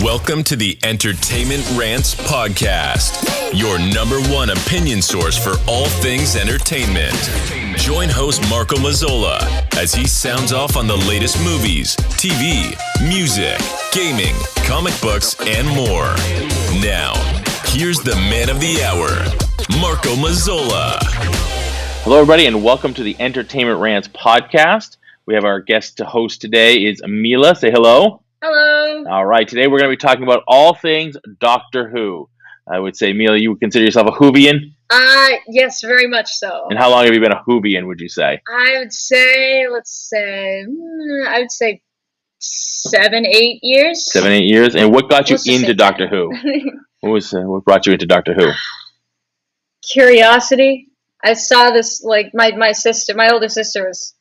Welcome to the Entertainment Rants Podcast, your number one opinion source for all things entertainment. Join host Marco Mazzola as he sounds off on the latest movies, TV, music, gaming, comic books, and more. Now, here's the man of the hour, Marco Mazzola. Hello, everybody, and welcome to the Entertainment Rants Podcast. We have our guest to host today is Mila. Say hello. Hello. All right. Today we're going to be talking about all things Doctor Who. I would say, Mila, you would consider yourself a Whovian? Yes, very much so. And how long have you been a Whovian, would you say? I would say 7, 8 years. 7, 8 years. And what got you Let's just into say Doctor Who? What brought you into Doctor Who? Curiosity. I saw this, like, my older sister was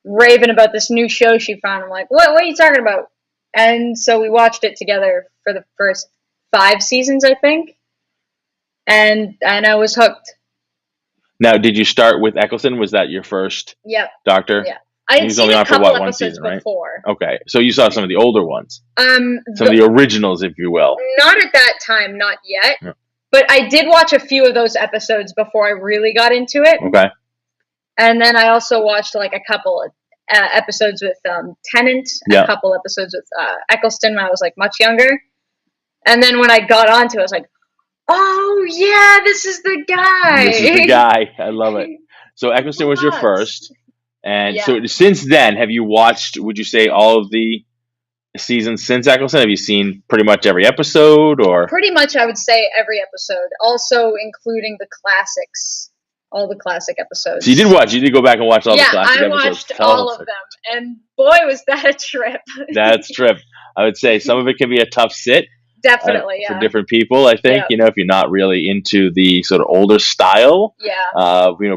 raving about this new show she found. I'm like, what are you talking about? And so we watched it together for the first 5 seasons, I think. And I was hooked. Now, did you start with Eccleston? Was that your first Doctor? Yeah. I had seen a couple episodes before. Okay. So you saw some of the older ones. Some of the originals, if you will. Not at that time, not yet. No. But I did watch a few of those episodes before I really got into it. Okay. And then I also watched like a couple of episodes with Tennant, a couple episodes with Eccleston when I was like much younger. And then when I got onto it, I was like, oh yeah, this is the guy. This is the guy. I love it. So Eccleston was your first. And so since then, have you watched, would you say, all of the seasons since Eccleston? Have you seen pretty much every episode? Or pretty much, I would say, every episode. Also including the classics. All the classic episodes. So you did go back and watch all the classic episodes? Yeah, I watched all of them. And boy, was that a trip. That's a trip. I would say some of it can be a tough sit. Definitely, for different people, I think. You know, if you're not really into the sort of older style.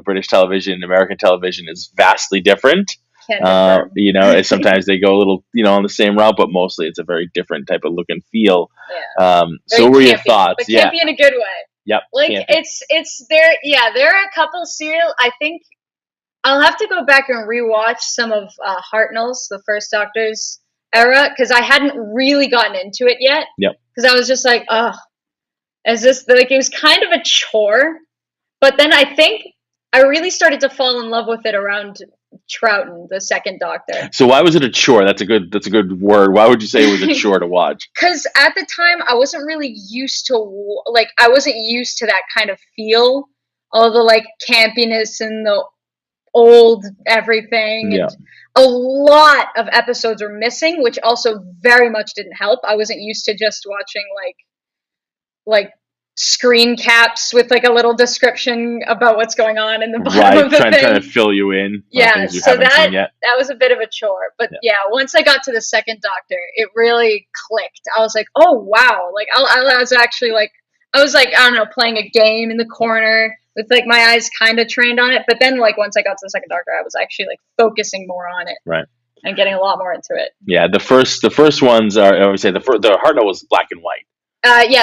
British television, American television is vastly different. Sometimes they go a little, on the same route, but mostly it's a very different type of look and feel. So what were your thoughts? But campy in a good way. Yep. Like it's there. Yeah, there are a couple serial. I think I'll have to go back and rewatch some of Hartnell's, the first Doctor's era, because I hadn't really gotten into it yet. Yep. Because I was just like, oh, is this like, it was kind of a chore, but then I think I really started to fall in love with it around Troughton, the second Doctor. So why was it a chore? That's a good word. Why would you say it was a chore to watch? Because at the time I wasn't really used to that kind of feel, all the like campiness and the old everything. Yeah. And a lot of episodes were missing, which also very much didn't help. I wasn't used to just watching like screen caps with like a little description about what's going on in the bottom of the thing. Trying to fill you in. Yeah, so that was a bit of a chore. But once I got to the second Doctor, it really clicked. I was like, oh wow. Like I was actually like, I don't know, playing a game in the corner with like my eyes kind of trained on it. But then like once I got to the second Doctor, I was actually like focusing more on it. Right. And getting a lot more into it. Yeah, the first ones are, I would say the Hartnell was black and white.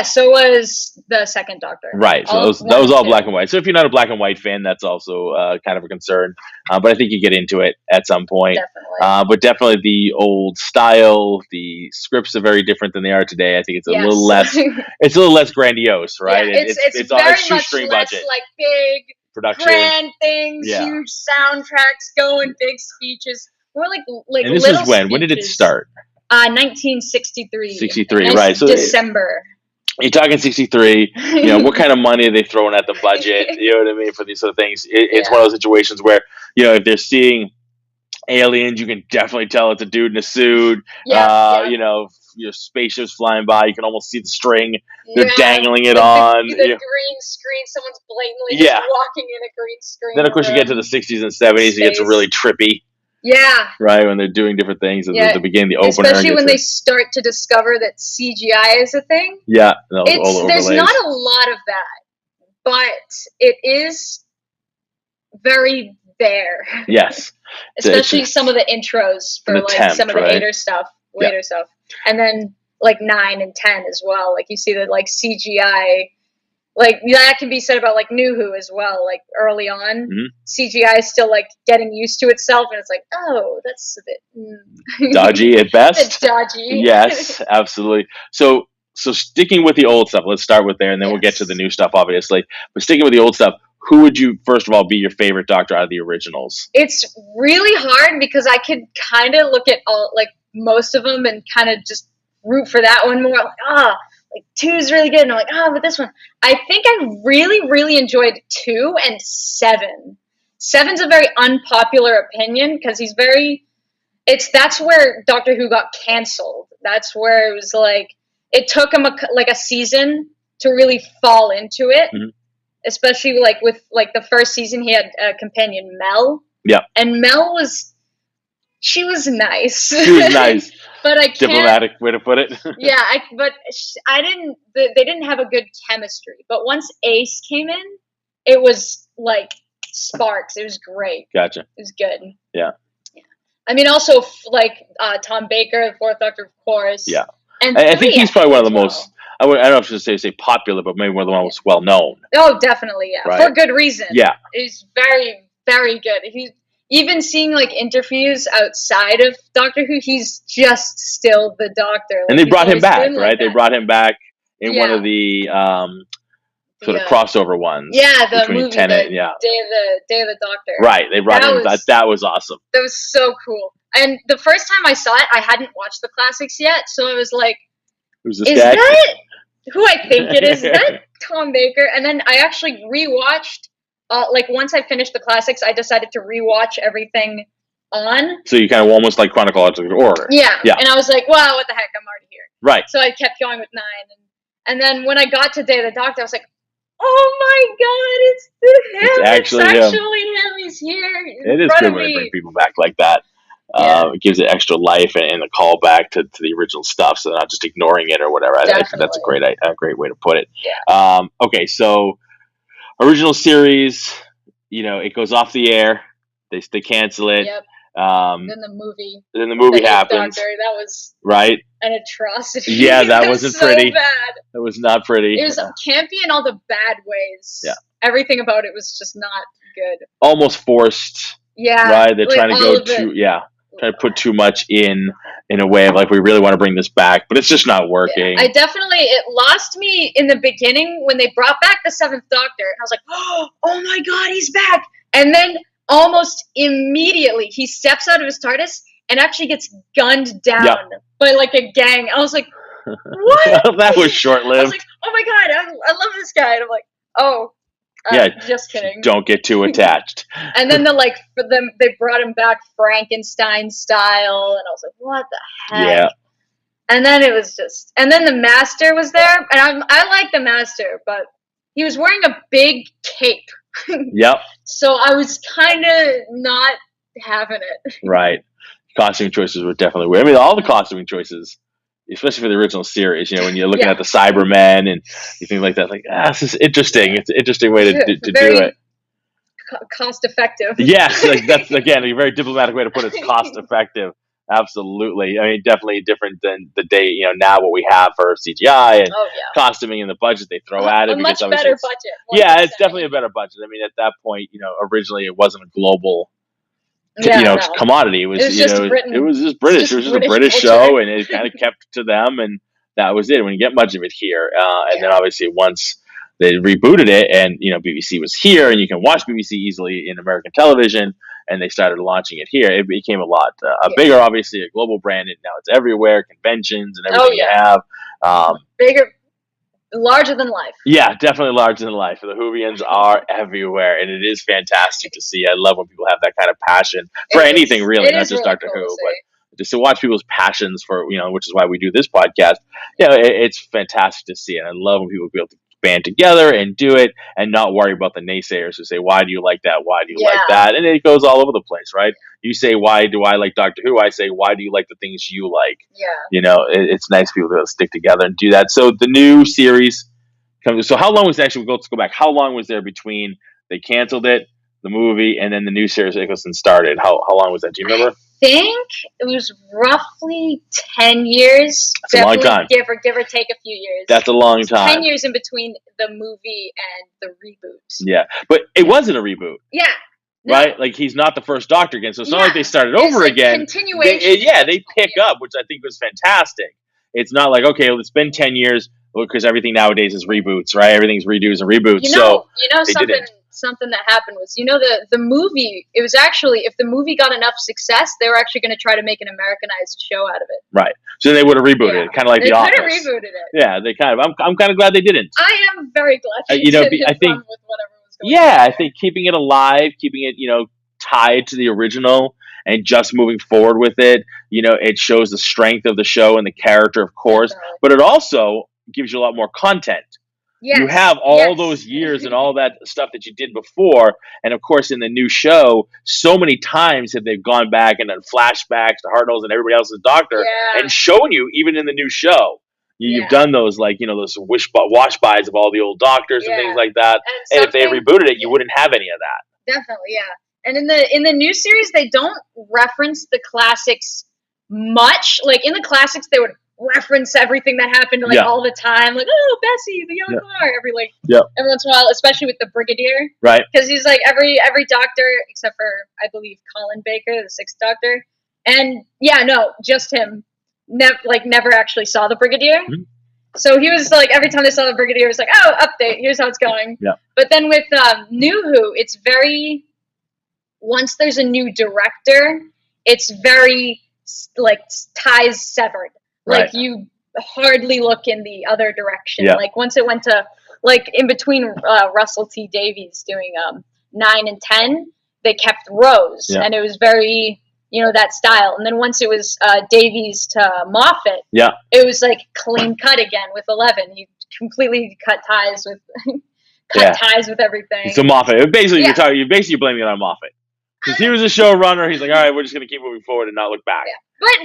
So was the second Doctor. Right, so that was all black and white. So if you're not a black and white fan, that's also kind of a concern. But I think you get into it at some point. Definitely. But definitely the old style, the scripts are very different than they are today. I think it's a little less. It's a little less grandiose, right? Yeah, it's very much less budget. like big production, grand things, huge soundtracks going, big speeches. More like and this is when did it start? 1963. 63, right? So December. You're talking 63. What kind of money are they throwing at the budget? You know what I mean, for these sort of things. It's one of those situations where if they're seeing aliens, you can definitely tell it's a dude in a suit. Your spaceships flying by, you can almost see the string. They're dangling it on. The green screen, someone's blatantly just walking in a green screen. Then of course you get to the 60s and 70s, it gets really trippy. Yeah. Right, when they're doing different things at the beginning, the opener. Especially when they start to discover that CGI is a thing. Yeah. There's not a lot of that, but it is very there. Yes. Especially some of the intros for like some of the later stuff. And then like 9 and 10 as well. Like you see the like CGI like that can be said about like New Who as well. Like early on, CGI is still like getting used to itself, and it's like, oh, that's a bit dodgy at best. Dodgy. Yes, absolutely. So sticking with the old stuff, let's start with there, and then we'll get to the new stuff, obviously. But sticking with the old stuff, who would you first of all be your favorite Doctor out of the originals? It's really hard because I could kind of look at all like most of them and kind of just root for that one more. Like 2 is really good, and I'm like, but this one. I think I really, really enjoyed 2 and 7. 7's a very unpopular opinion because he's very. That's where Doctor Who got canceled. That's where it was like it took him a season to really fall into it. Mm-hmm. Especially like with like the first season, he had a companion, Mel. Yeah, and Mel she was nice. She was nice. But I can't. Diplomatic way to put it. Yeah, I didn't. They didn't have a good chemistry. But once Ace came in, it was like sparks. It was great. Gotcha. It was good. Yeah. I mean, also like Tom Baker, the Fourth Doctor, of course. Yeah. And I think he's probably one of the most. I don't know if I should say popular, but maybe one of the most well known. Oh, definitely, yeah, right. For good reason. Yeah. He's very, very good. He's even seeing like interviews outside of Doctor Who, he's just still the Doctor. Like, and they brought him back, right? Like they brought him back in one of the sort of crossover ones. Yeah, the between movie, Tennant, Day of the Doctor. Right, they brought him. That was awesome. That was so cool. And the first time I saw it, I hadn't watched the classics yet, so I was like, "Who's this guy? Is that who I think it is? Is that Tom Baker?" And then I actually rewatched. Like once I finished the classics, I decided to rewatch everything on. So you kind of almost like chronological order. Yeah. And I was like, "Wow, what the heck? I'm already here." Right. So I kept going with 9, and then when I got to Day of the Doctor, I was like, "Oh my God, it's him! It's actually him. He's here." It is good when they bring people back like that. It gives it extra life and a call back to the original stuff, so they're not just ignoring it or whatever. I think that's a great way to put it. Yeah. Okay, so original series, it goes off the air. They cancel it. Yep. Then the movie happens. Doctor, that was right. An atrocity. Yeah, that wasn't so pretty. Bad. That was not pretty. It was campy in all the bad ways. Yeah. Everything about it was just not good. Almost forced. Yeah. Right. They're trying to go too. Yeah. Trying to put too much in a way of like, we really want to bring this back, but it's just not working. Yeah. It lost me in the beginning when they brought back the 7th Doctor. And I was like, oh my God, he's back. And then almost immediately he steps out of his TARDIS and actually gets gunned down by like a gang. I was like, what? That was short-lived. I was like, oh my God, I love this guy. And I'm like, oh. Just kidding. Don't get too attached. And then they brought him back Frankenstein style, and I was like, what the heck? Yeah. And then it was and then the Master was there, and I like the Master, but he was wearing a big cape. Yep. So I was kind of not having it. Right. Costume choices were definitely weird. I mean, all the costuming choices, especially for the original series, when you're looking at the Cybermen and you think like that, like, this is interesting. It's an interesting way to do it. Cost effective. Yes, like that's again a very diplomatic way to put it. It's cost effective. Absolutely. I mean, definitely different than the day, now what we have for CGI and costuming and the budget they throw at it. A much better budget. Yeah, it's definitely a better budget. I mean, at that point, originally it wasn't a global commodity. It was just Britain. It was just British. It was just a British show, and it kind of kept to them, and that was it. When you get much of it here, and then obviously once they rebooted it, and BBC was here, and you can watch BBC easily in American television, and they started launching it here. It became a lot bigger, obviously a global brand, and now it's everywhere, conventions and everything you have. Bigger. Larger than life. Yeah, definitely larger than life. The Whovians are everywhere, and it is fantastic to see. I love when people have that kind of passion for anything, really, not just Doctor Who, but just to watch people's passions for, which is why we do this podcast. It's fantastic to see, and I love when people be able to band together and do it and not worry about the naysayers who say, why do you like that? Why do you like that? And it goes all over the place, right? You say, why do I like Doctor Who? I say, why do you like the things you like? Yeah. It's nice people to stick together and do that. So the new series comes. So how long was actually, let's go back. How long was there between they canceled it, the movie, and then the new series Eccleston started? How long was that? Do you remember? think it was roughly 10 years. That's a long time. Give or take a few years. That's a long time. 10 years in between the movie and the reboot. Yeah, but it wasn't a reboot. Yeah. No. Right? Like, he's not the first Doctor again, so it's not like they started over again. Continuation. They pick up, which I think was fantastic. It's not like, okay, well, it's been 10 years, because everything nowadays is reboots, right? Everything's redos and reboots. Something that happened was, the movie, it was actually, if the movie got enough success, they were actually going to try to make an Americanized show out of it. Right. So they would have rebooted it, kind of like The Office. They could have rebooted it. Yeah, they kind of. I'm kind of glad they didn't. I am very glad they didn't. I think, with whatever was going on. I think keeping it alive, keeping it, tied to the original, and just moving forward with it, it shows the strength of the show and the character, of course, definitely. But it also gives you a lot more content. Yes. You have all those years and all that stuff that you did before, and of course in the new show, so many times have they gone back and done flashbacks to Hartnell's and everybody else's Doctor, and showing you, even in the new show, you've done those, like, those watch-bys of all the old Doctors and things like that, and if they rebooted it, you wouldn't have any of that. Definitely, yeah. And in the new series, they don't reference the classics much. Like, in the classics, they would reference everything that happened all the time, like, oh, Bessie, the young car, every once in a while, especially with the Brigadier, right? Because he's like every Doctor except for, I believe, Colin Baker, the 6th Doctor, and just him, never actually saw the Brigadier. Mm-hmm. So he was like, every time they saw the Brigadier, it was like, oh, update, here's how it's going. Yeah. But then with New Who, it's very, once there's a new director, it's very like ties severed. Like, you hardly look in the other direction. Yeah. Like, once it went to, like, in between Russell T Davies doing 9 and 10, they kept Rose. Yeah. And it was very, that style. And then once it was Davies to Moffat, it was, like, clean cut again with 11. He completely cut ties with ties with everything. So Moffat, basically, you're basically blaming it on Moffat. Because he was a showrunner, he's like, all right, we're just going to keep moving forward and not look back. Yeah.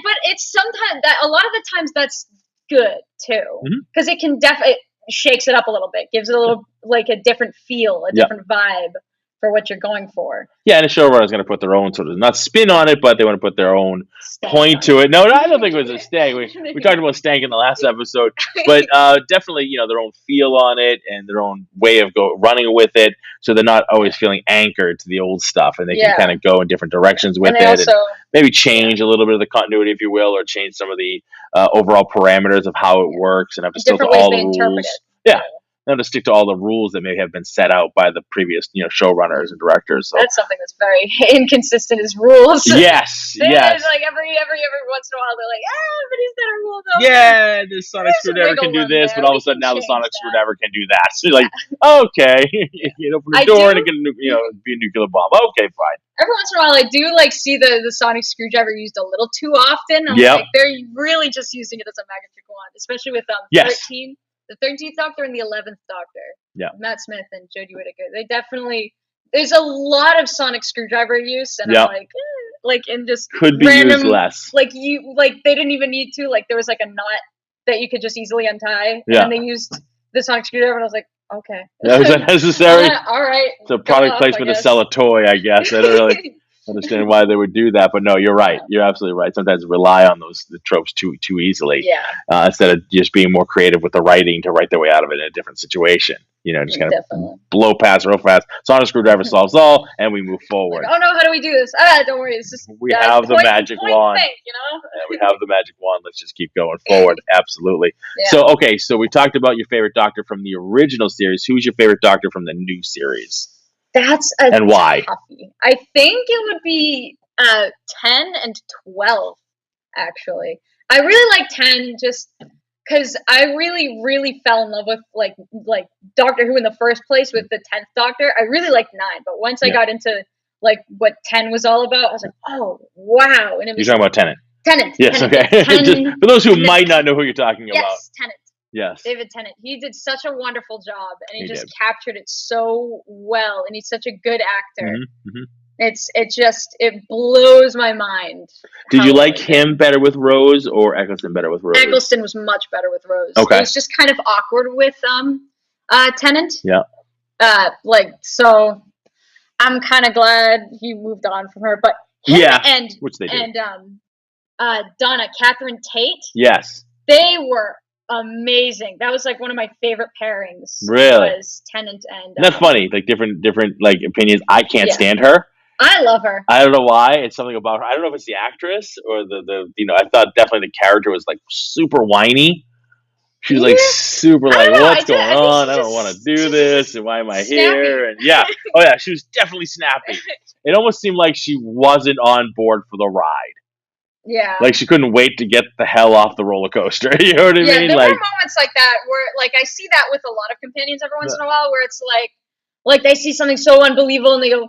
But it's sometimes that a lot of the times that's good too, because it can definitely shakes it up a little bit, gives it a little, like, a different feel, a different vibe for what you're going for. Yeah, and a showrunner is going to put their own sort of, not spin on it, but they want to put their own point to it. No, I don't think it was a stank. We talked about stank in the last episode, but definitely, their own feel on it and their own way of running with it, so they're not always feeling anchored to the old stuff, and they can kind of go in different directions with it, and maybe change a little bit of the continuity, if you will, or change some of the overall parameters of how it works, and have to stick to all the rules. Yeah. To stick to all the rules that may have been set out by the previous, showrunners and directors. So. That's something that's very inconsistent is rules. Yes, yes. Like every once in a while, they're like, but is that a rule though? Yeah, the sonic screwdriver can do this, but all of a sudden now the sonic screwdriver can do that. So you're like, okay, you open the door and it can, be a nuclear bomb. Okay, fine. Every once in a while, I do see the sonic screwdriver used a little too often. I'm like, they're really just using it as a magic wand, especially with 13. The 13th Doctor and the 11th Doctor. Yeah. Matt Smith and Jodie Whittaker. They definitely, there's a lot of sonic screwdriver use, and I'm like, and just could be random, used less. They didn't even need to. Like, there was like a knot that you could just easily untie, and then they used the sonic screwdriver, and I was like, okay. That was unnecessary. All right. It's a product placement to sell a toy, I guess. I don't really understand why they would do that, but no, you're right. You're absolutely right. Sometimes rely on the tropes too easily. Yeah. Instead of just being more creative with the writing to write their way out of it in a different situation. Just kind of blow past real fast. Sonic screwdriver solves all, and we move forward. Like, oh no, how do we do this? Don't worry, it's just we have the magic wand. Thing, we have the magic wand. Let's just keep going forward. Absolutely. Yeah. So we talked about your favorite Doctor from the original series. Who's your favorite Doctor from the new series? That's and why? Toughie. I think it would be 10 and 12. Actually, I really like 10 just because I really, really fell in love with like Doctor Who in the first place with the 10th Doctor. I really liked 9, but once I got into like what 10 was all about, I was like, oh wow! And it was, you're talking about Tennant. Tennant. Yes. Tennant. Okay. Just for those who might not know who you're talking about. Yes, Tennant. Yes. David Tennant. He did such a wonderful job, and he just captured it so well, and he's such a good actor. Mm-hmm. It blows my mind. Did you like him better with Rose or Eccleston better with Rose? Eccleston was much better with Rose. Okay. It was just kind of awkward with Tennant. Yeah. So I'm kind of glad he moved on from her, but and which they do. And Donna, Catherine Tate. Yes. They were amazing. That was like one of my favorite pairings. Really? Was Tennant and that's funny. Like different like opinions. I can't stand her. I love her. I don't know why. It's something about her. I don't know if it's the actress or the I thought definitely the character was like super whiny. She was like super like, what's going on? I don't want to do this. And why am I here? And oh yeah, she was definitely snappy. It almost seemed like she wasn't on board for the ride. Yeah. Like she couldn't wait to get the hell off the roller coaster. You know what I mean? Yeah, there were moments like that where like I see that with a lot of companions every once in a while where it's like they see something so unbelievable and they go,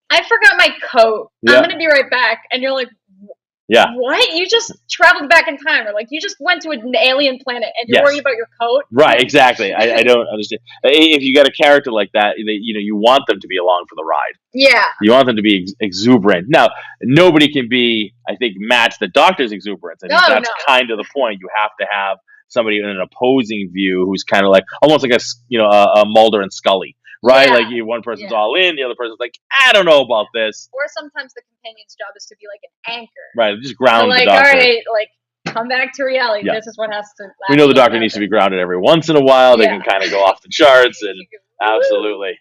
I forgot my coat. I'm going to be right back. And you're like, what? You just traveled back in time, or like you just went to an alien planet and you're worried about your coat? Right, exactly. I don't understand. If you got a character like that, you want them to be along for the ride. Yeah. You want them to be exuberant. Now, nobody can be, I think, match the Doctor's exuberance. I think that's kind of the point. You have to have somebody in an opposing view who's kind of like, almost like a Mulder and Scully. Right, like one person's all in, the other person's like, I don't know about this. Or sometimes the companion's job is to be like an anchor. Right, just ground the Doctor. All right, like come back to reality. Yeah. This is what has to. We know the Doctor needs to be grounded every once in a while. They can kind of go off the charts, and absolutely.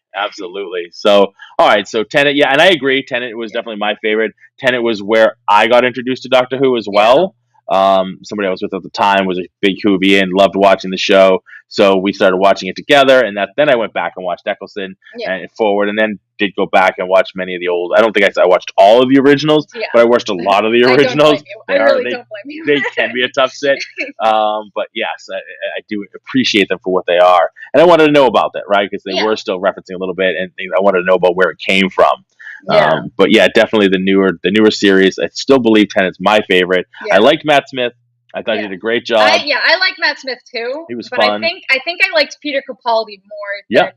So, all right, so Tennant, and I agree. Tennant was definitely my favorite. Tennant was where I got introduced to Doctor Who as well. Somebody I was with at the time was a big Whovian, loved watching the show, so we started watching it together. And then I went back and watched Eccleston and forward, and then did go back and watch many of the old. I don't think I watched all of the originals, but I watched a lot of the originals. I really don't blame you. They can be a tough sit, but yes, I do appreciate them for what they are, and I wanted to know about that, right? Because they were still referencing a little bit, and I wanted to know about where it came from. But definitely the newer series. I still believe Tennant's my favorite. I liked Matt Smith. I thought he did a great job. I like Matt Smith too. He was fun. I think I liked Peter Capaldi more than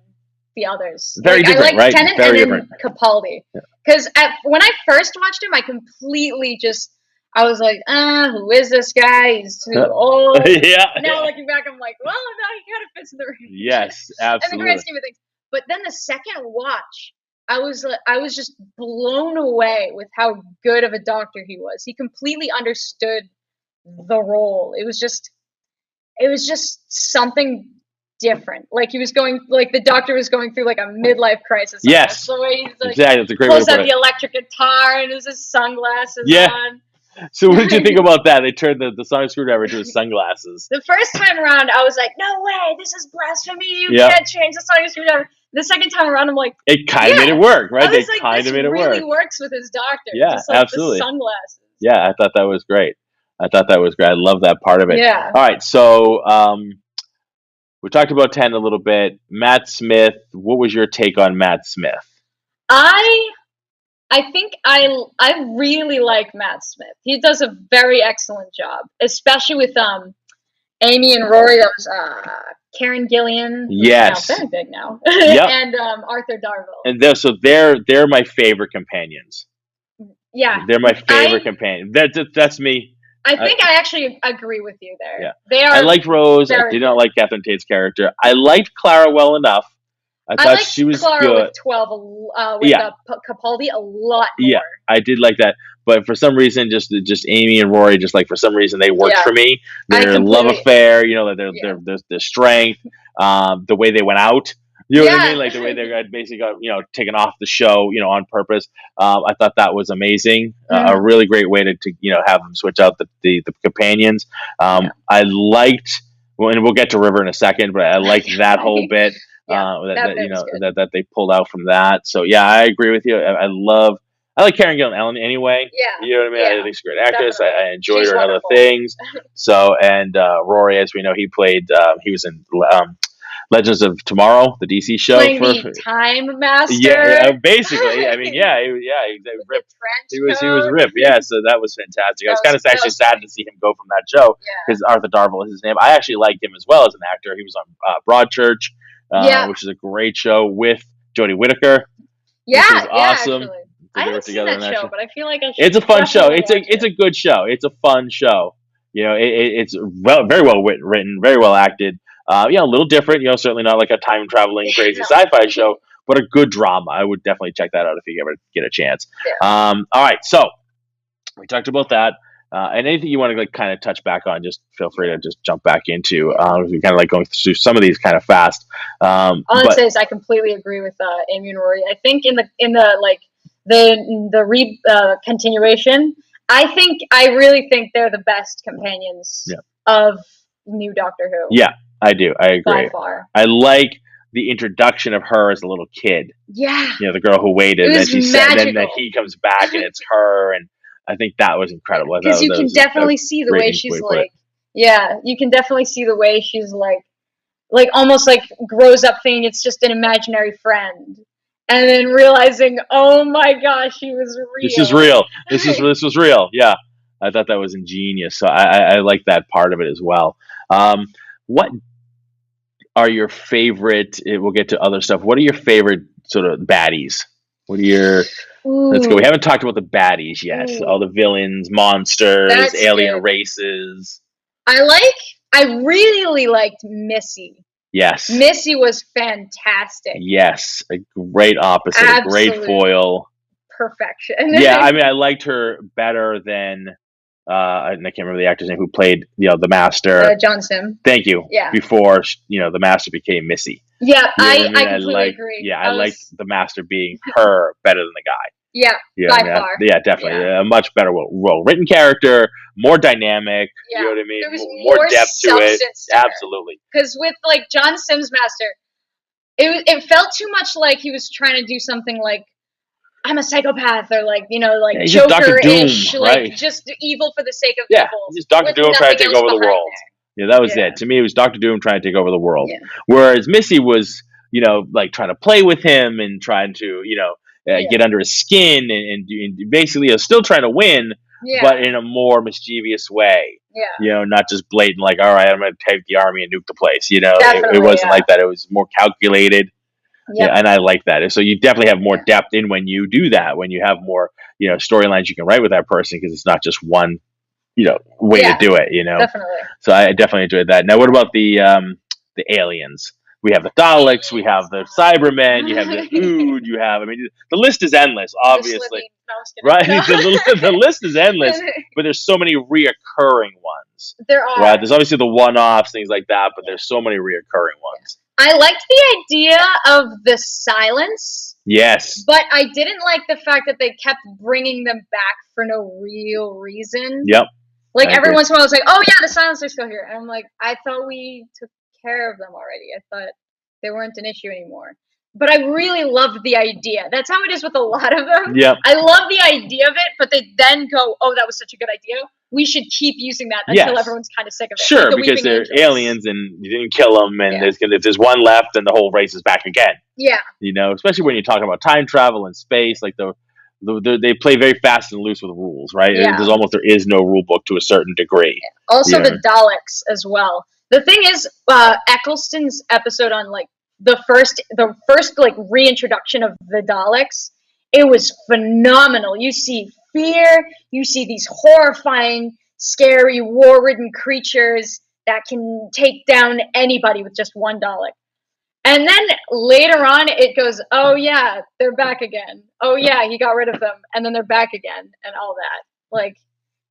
the others. Very different, I liked right? Tennant Very and then Capaldi. Because when I first watched him, I completely I was like, who is this guy? He's too old. Now looking back, I'm like, well, no, he kind of fits in the range. Yes, absolutely. In the grand scheme of things. But then the second watch, I was just blown away with how good of a Doctor he was. He completely understood the role. It was just something different. Like the Doctor was going through like a midlife crisis. Yes, the way he's like, exactly. That's a great way to put it. The electric guitar and his sunglasses on. So what did you think about that? They turned the sonic screwdriver into his sunglasses. The first time around, I was like, no way, this is blasphemy. You can't change the sonic screwdriver. The second time around, I'm like, it kind of made it work, right? They kind of made it work. It really works with his Doctor. Yeah, just like absolutely. The sunglasses. Yeah, I thought that was great. I love that part of it. Yeah. All right, so we talked about Tennant a little bit. Matt Smith, what was your take on Matt Smith? I think I really like Matt Smith. He does a very excellent job, especially with Amy and Rory. That was Karen Gillan. Yes, very big now. And Arthur Darvill. And they're my favorite companions. Yeah, they're my favorite companion. That's me. I think I actually agree with you there. Yeah, they are. I liked Rose. I did not like Catherine Tate's character. I liked Clara well enough. I thought she was Clara good. With 12, with Capaldi a lot more. Yeah, I did like that. But for some reason, just Amy and Rory, for some reason, they worked for me. Their love affair, their strength, the way they went out. You know what I mean? Like the way they basically got, taken off the show, on purpose. I thought that was amazing. A really great way to have them switch out the companions. I liked, and we'll get to River in a second, but I liked that whole bit. That they pulled out from that. So I agree with you. I like Karen Gillan anyway. Yeah. You know what I mean? I think she's a great actress. I enjoyed her in other things. So, and Rory, as we know, he was in Legends of Tomorrow, the DC show. Playing the Time Master. Yeah, basically. I mean, he ripped. He was ripped. Yeah, so that was fantastic. I was kind of actually sad to see him go from that show because Arthur Darvill is his name. I actually liked him as well as an actor. He was on Broadchurch. Which is a great show with Jodie Whittaker. Yeah, which is awesome. Actually. I haven't seen that show, but I feel like it's a fun show. It's a good show. It's a fun show. It's very well written, very well acted. A little different. Certainly not like a time traveling crazy sci-fi show, but a good drama. I would definitely check that out if you ever get a chance. Yeah. All right, so We talked about that. And anything you want to like kind of touch back on, just feel free to just jump back into. We kind of like going through some of these kind of fast. All I'd say is I completely agree with Amy and Rory. I think in the like the continuation, I really think they're the best companions of new Doctor Who. Yeah, I do. I agree. By far. I like the introduction of her as a little kid. Yeah. You know, the girl who waited, and then magical. then he comes back and it's her, and I think that was incredible. Because you can definitely see the way she's like, you can definitely see the way she's like almost like grows up thinking it's just an imaginary friend. And then realizing, oh my gosh, she was real. This is real. This was real. Yeah, I thought that was ingenious. So I like that part of it as well. What are your favorite? We'll get to other stuff. What are your favorite sort of baddies? What are your? Let's go. We haven't talked about the baddies yet. All the villains, monsters, alien races. I really liked Missy. Yes. Missy was fantastic. Yes. A great opposite, a great foil. Perfection. Yeah, I mean, I liked her better than, I can't remember the actor's name who played, the Master. John Sim. Thank you. Yeah. Before, the Master became Missy. Yeah, I completely agree. Yeah, I liked the Master being her better than the guy. Yeah, by far. Yeah, definitely. Yeah. A much better, well-written character, more dynamic, you know what I mean? There was more depth to it. Absolutely. Because with, like, John Sim's Master, it felt too much like he was trying to do something like, I'm a psychopath, or like, Joker-ish, like, just evil for the sake of evil. Yeah, just Dr. Doom trying to take over the world. Yeah, that was it. To me, it was Dr. Doom trying to take over the world. Yeah. Whereas Missy was, like trying to play with him and trying to, get under his skin and basically still trying to win, but in a more mischievous way. Yeah. Not just blatant, like, all right, I'm going to take the army and nuke the place. It wasn't like that. It was more calculated. Yep. Yeah, and I like that. So you definitely have more depth in when you do that, when you have more, storylines you can write with that person, because it's not just one, way to do it, Definitely. So I definitely enjoyed that. Now, what about the aliens? We have the Daleks, we have the Cybermen, you have the Ood, the list is endless, obviously. Right? The list is endless, but there's so many reoccurring ones. There are. Right? There's obviously the one-offs, things like that, but there's so many reoccurring ones. I liked the idea of the silence. Yes. But I didn't like the fact that they kept bringing them back for no real reason. Yep. Like, every once in a while, I was like, oh, yeah, the silence are still here. And I'm like, I thought we took care of them already. I thought they weren't an issue anymore. But I really loved the idea. That's how it is with a lot of them. Yep. I love the idea of it, but they then go, oh, that was such a good idea. We should keep using that until everyone's kind of sick of it. Sure, like because they're aliens and you didn't kill them, and if there's one left, then the whole race is back again. Yeah. Especially when you're talking about time travel and space, like they play very fast and loose with rules, right? Yeah. There is no rule book to a certain degree. Yeah. Also, the Daleks as well. The thing is, Eccleston's episode on like the first like reintroduction of the Daleks, it was phenomenal. You see fear, you see these horrifying, scary, war-ridden creatures that can take down anybody with just one Dalek. And then later on, it goes, oh yeah, they're back again. Oh yeah, he got rid of them, and then they're back again, and all that. Like,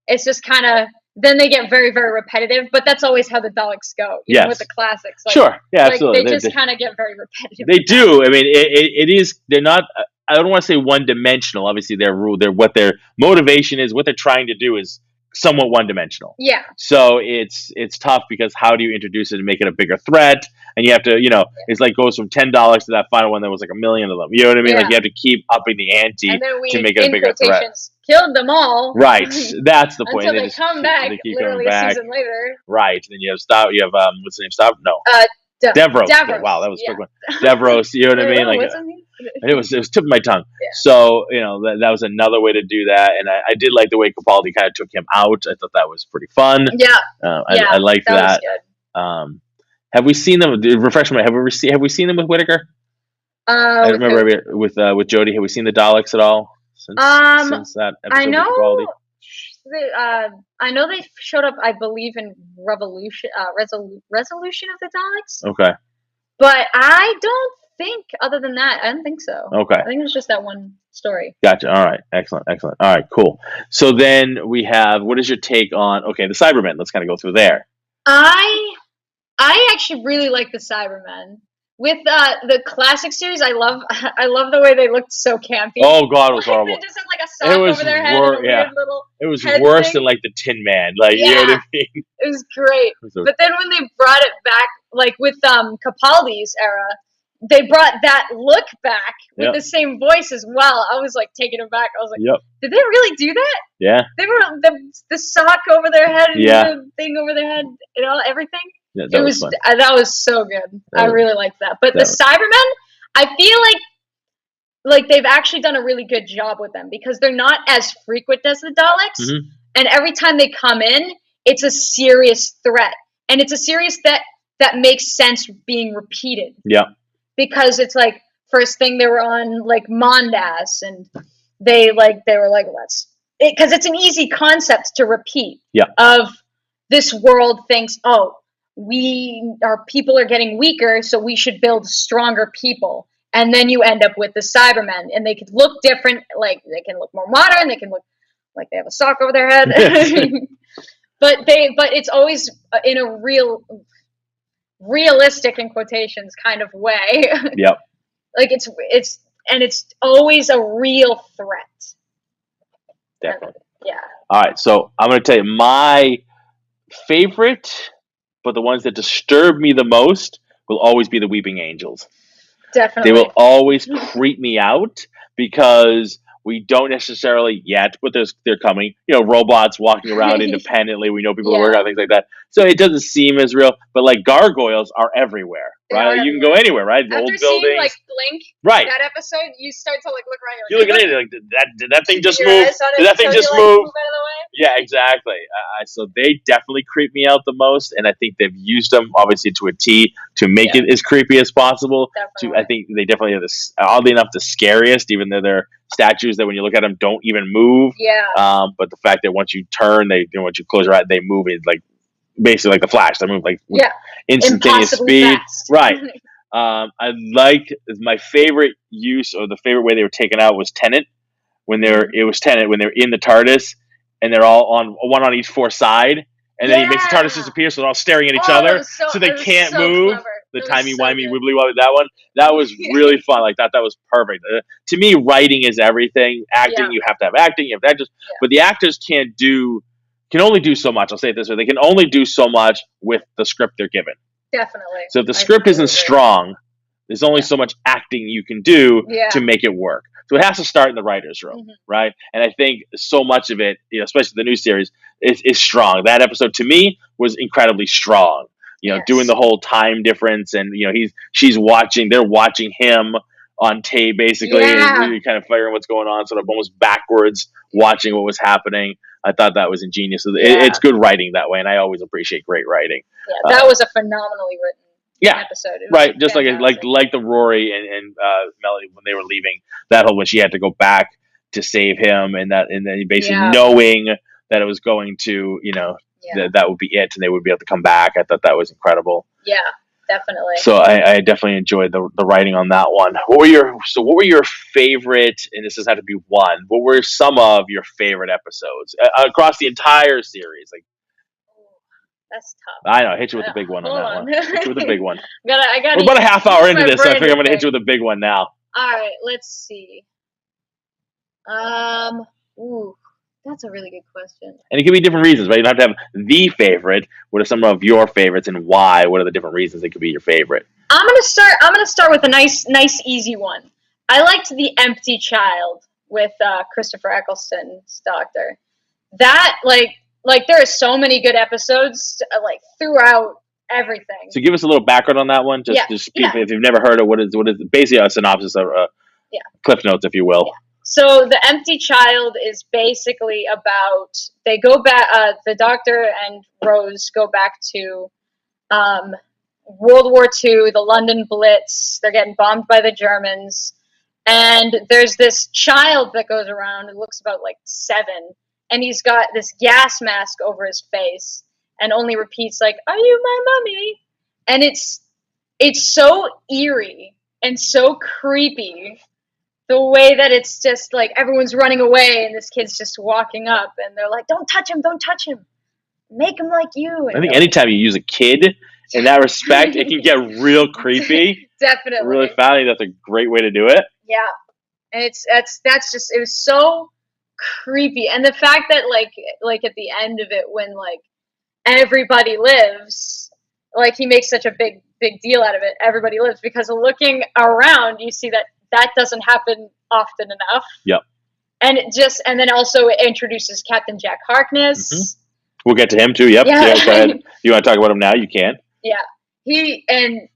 it's just kind of, then they get very, very repetitive, but that's always how the Daleks go, even with the classics. Like, sure, yeah, absolutely. They just kind of get very repetitive. They do. I mean, it is, they're not, I don't want to say one-dimensional. Obviously, what their motivation is, what they're trying to do is somewhat one-dimensional. Yeah. So it's tough, because how do you introduce it and make it a bigger threat? And you have to, it's like goes from $10 to that final one that was like 1 million of them. You know what I mean? Yeah. Like, you have to keep upping the ante to make it a bigger threat. Killed them all. Right. That's the point. Until they come back, literally a season later. Right. And then you have what's the name? No. Devros. Wow, that was a quick one. Devros, you know what I mean? Like, it was tip of my tongue. Yeah. So, that was another way to do that. And I did like the way Capaldi kind of took him out. I thought that was pretty fun. Yeah. I liked that. Have we seen them? Refresh my. Have we seen them with Whittaker? I remember with Jodie. Have we seen the Daleks at all since that episode? I know. With Capaldi? I know they showed up, I believe, in Resolution of the Daleks. Okay. But I don't think other than that, I don't think so. Okay. I think it was just that one story. Gotcha. All right. Excellent. All right. Cool. So then we have, what is your take on, the Cybermen? Let's kind of go through there. I actually really like the Cybermen. With the classic series, I love the way they looked so campy. Oh God, it was horrible. They just had like a sock over their head and a weird little. It was worse than like the Tin Man. Like, you know what I mean? It was great. But then when they brought it back, like with Capaldi's era, they brought that look back with the same voice as well. I was like taken aback. I was like, did they really do that? Yeah. They were the sock over their head and the thing over their head and everything. Yeah, that was so good. I really liked that. But the Cybermen, I feel like they've actually done a really good job with them because they're not as frequent as the Daleks. Mm-hmm. And every time they come in, it's a serious threat. And it's a serious threat that makes sense being repeated. Yeah. Because it's like, first thing they were on like Mondas, and they were like, because it's an easy concept to repeat. Yeah. Of this world thinks, our people are getting weaker, so we should build stronger people. And then you end up with the Cybermen, and they could look different, like they can look more modern, they can look like they have a sock over their head. but it's always in a realistic in quotations kind of way. Yep. Like it's always a real threat. Definitely. Yeah. All right, so I'm going to tell you my favorite, but the ones that disturb me the most will always be the Weeping Angels. Definitely. They will always creep me out because we don't necessarily yet, but they're coming. Robots walking around independently. We know people who work on things like that. So it doesn't seem as real, but like gargoyles are everywhere, right? You can go anywhere, right? After old seeing buildings. like Blink, right? That episode, you start to like look around. You're looking at it like, did that thing just move? Did that thing just move? Yeah, exactly. So they definitely creep me out the most, and I think they've used them obviously to a T to make it as creepy as possible. I think they definitely are oddly enough the scariest, even though they're statues that when you look at them don't even move. Yeah. But the fact that once you turn, once you close your eyes, they move. It's like basically like the Flash. They move like instantaneous speed. Fast. Right. I like my favorite use or the favorite way they were taken out was Tennant when they're in the TARDIS and they're all on one on each four side, and then he makes the TARDIS disappear, so they're all staring at each other, so they can't move. Clever. The timey-wimey wibbly wobbly, that was really fun. Like that was perfect. To me, writing is everything. Acting, you have to have acting, you have to actors, but the actors can only do so much. I'll say it this way: they can only do so much with the script they're given. Definitely. So if the script isn't strong, there's only so much acting you can do to make it work. So it has to start in the writer's room, right? And I think so much of it, especially the new series, is strong. That episode to me was incredibly strong. Doing the whole time difference, and they're watching him on tape basically, and you're kind of figuring what's going on, sort of almost backwards, watching what was happening. I thought that was ingenious. So it's good writing that way, and I always appreciate great writing. Yeah, that was a phenomenally written episode. Right, just fantastic. like the Rory and Melody when they were leaving, that whole when she had to go back to save him, and then basically knowing that it was going to, that would be it, and they would be able to come back. I thought that was incredible. Yeah, definitely. So I definitely enjoyed the writing on that one. What were your favorite? And this doesn't have to be one. What were some of your favorite episodes across the entire series? Like, that's tough. I know. Hit you with the big one on that one. Hit you with the big one. We're about a half hour into this, so I figure I'm going to hit you with a big one now. All right. Let's see. That's a really good question. And it can be different reasons, right? You don't have to have the favorite. What are some of your favorites and why? What are the different reasons it could be your favorite? I'm gonna start with a nice easy one. I liked The Empty Child with Christopher Eccleston's Doctor. That like there are so many good episodes like throughout everything. So give us a little background on that one, just if you've never heard of what is basically a synopsis of Cliff Notes, if you will. Yeah. So The Empty Child is basically about they go back. The Doctor and Rose go back to World War II, the London Blitz. They're getting bombed by the Germans, and there's this child that goes around. It looks about like 7, and he's got this gas mask over his face, and only repeats like, "Are you my mummy?" And it's so eerie and so creepy. The way that it's just like everyone's running away and this kid's just walking up and they're like, don't touch him, make him like you. And I think anytime you use a kid in that respect, it can get real creepy. Definitely. Really funny. That's a great way to do it. Yeah. And that's just, it was so creepy. And the fact that like at the end of it, when like everybody lives, like he makes such a big deal out of it. Everybody lives, because looking around, you see that doesn't happen often enough. Yep. And then also it introduces Captain Jack Harkness. Mm-hmm. We'll get to him too. Yep. Yeah. Go ahead. You want to talk about him now? You can. Yeah. It